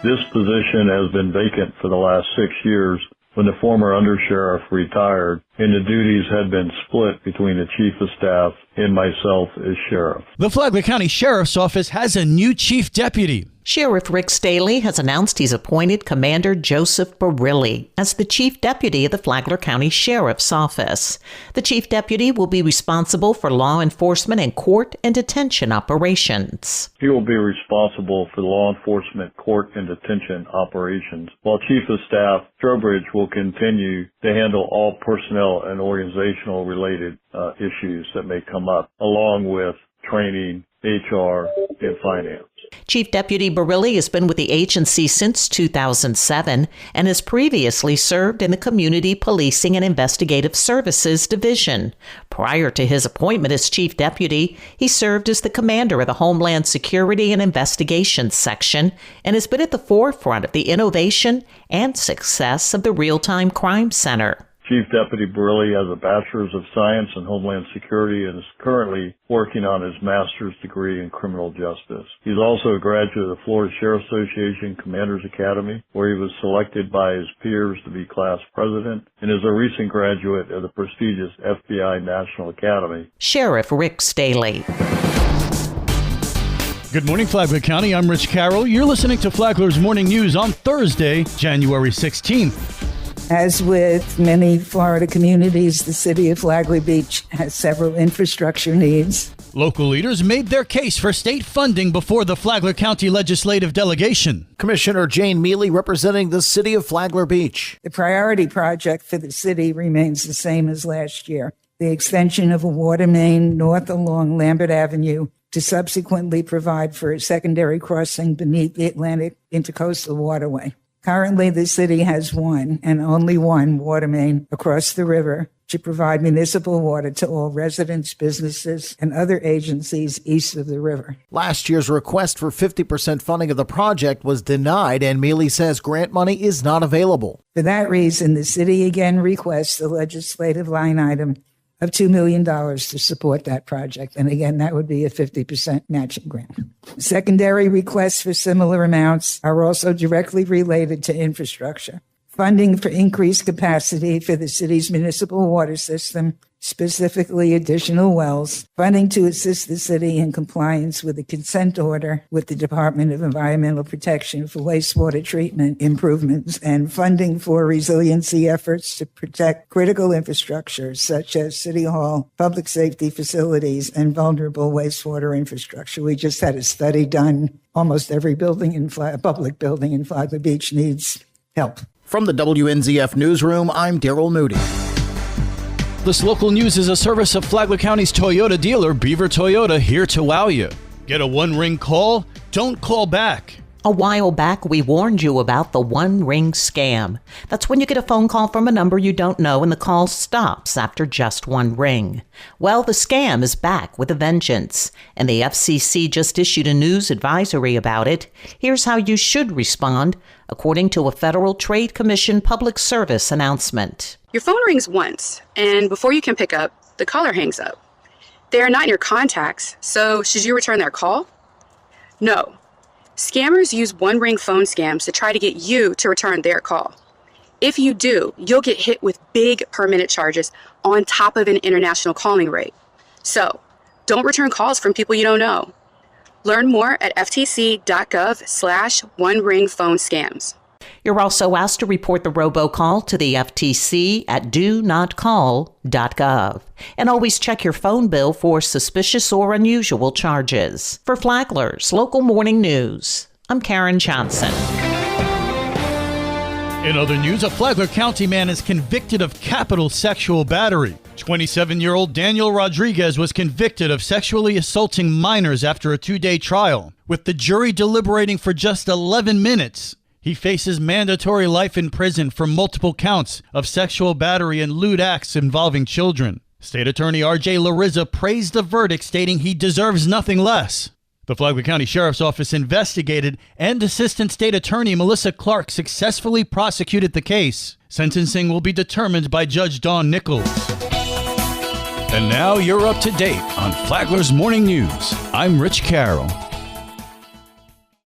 This position has been vacant for the last 6 years when the former undersheriff retired, and the duties had been split between the chief of staff and myself as sheriff. The Flagler County Sheriff's Office has a new chief deputy. Sheriff Rick Staley has announced he's appointed Commander Joseph Barilli as the Chief Deputy of the Flagler County Sheriff's Office. The Chief Deputy will be responsible for law enforcement and court and detention operations. He will be responsible for the law enforcement, court, and detention operations, while Chief of Staff Trowbridge will continue to handle all personnel and organizational related issues that may come up, along with training, HR, and finance. Chief Deputy Barilli has been with the agency since 2007 and has previously served in the Community Policing and Investigative Services Division. Prior to his appointment as Chief Deputy, he served as the commander of the Homeland Security and Investigations Section and has been at the forefront of the innovation and success of the Real-Time Crime Center. Chief Deputy Barilli has a Bachelor's of Science in Homeland Security and is currently working on his master's degree in criminal justice. He's also a graduate of the Florida Sheriff Association Commanders Academy, where he was selected by his peers to be class president, and is a recent graduate of the prestigious FBI National Academy. Sheriff Rick Staley. Good morning, Flagler County. I'm Rich Carroll. You're listening to Flagler's Morning News on Thursday, January 16th. As with many Florida communities, the city of Flagler Beach has several infrastructure needs. Local leaders made their case for state funding before the Flagler County Legislative Delegation. Commissioner Jane Mealy representing the city of Flagler Beach. The priority project for the city remains the same as last year. The extension of a water main north along Lambert Avenue to subsequently provide for a secondary crossing beneath the Atlantic Intercoastal Waterway. Currently, the city has one and only one water main across the river to provide municipal water to all residents, businesses, and other agencies east of the river. Last year's request for 50% funding of the project was denied, and Mealy says grant money is not available. For that reason, the city again requests a legislative line item of $2 million to support that project. And again, that would be a 50% matching grant. Secondary requests for similar amounts are also directly related to infrastructure. Funding for increased capacity for the city's municipal water system, specifically additional wells, funding to assist the city in compliance with the consent order with the Department of Environmental Protection for wastewater treatment improvements, and funding for resiliency efforts to protect critical infrastructure such as City Hall, public safety facilities, and vulnerable wastewater infrastructure. We just had a study done. Almost every public building in Flagler Beach needs help. From the WNZF Newsroom, I'm Daryl Moody. This local news is a service of Flagler County's Toyota dealer, Beaver Toyota, here to wow you. Get a one-ring call? Don't call back. A while back, we warned you about the one-ring scam. That's when you get a phone call from a number you don't know and the call stops after just one ring. Well, the scam is back with a vengeance, and the FCC just issued a news advisory about it. Here's how you should respond, according to a Federal Trade Commission public service announcement. Your phone rings once, and before you can pick up, the caller hangs up. They are not in your contacts, so should you return their call? No. Scammers use one-ring phone scams to try to get you to return their call. If you do, you'll get hit with big per-minute charges on top of an international calling rate. So, don't return calls from people you don't know. Learn more at ftc.gov/one-ring phone scams. You're also asked to report the robocall to the FTC at donotcall.gov. And always check your phone bill for suspicious or unusual charges. For Flagler's Local Morning News, I'm Karen Johnson. In other news, a Flagler County man is convicted of capital sexual battery. 27-year-old Daniel Rodriguez was convicted of sexually assaulting minors after a 2-day trial. With the jury deliberating for just 11 minutes, he faces mandatory life in prison for multiple counts of sexual battery and lewd acts involving children. State Attorney R.J. Larizza praised the verdict, stating he deserves nothing less. The Flagler County Sheriff's Office investigated, and Assistant State Attorney Melissa Clark successfully prosecuted the case. Sentencing will be determined by Judge Dawn Nichols. And now you're up to date on Flagler's Morning News. I'm Rich Carroll.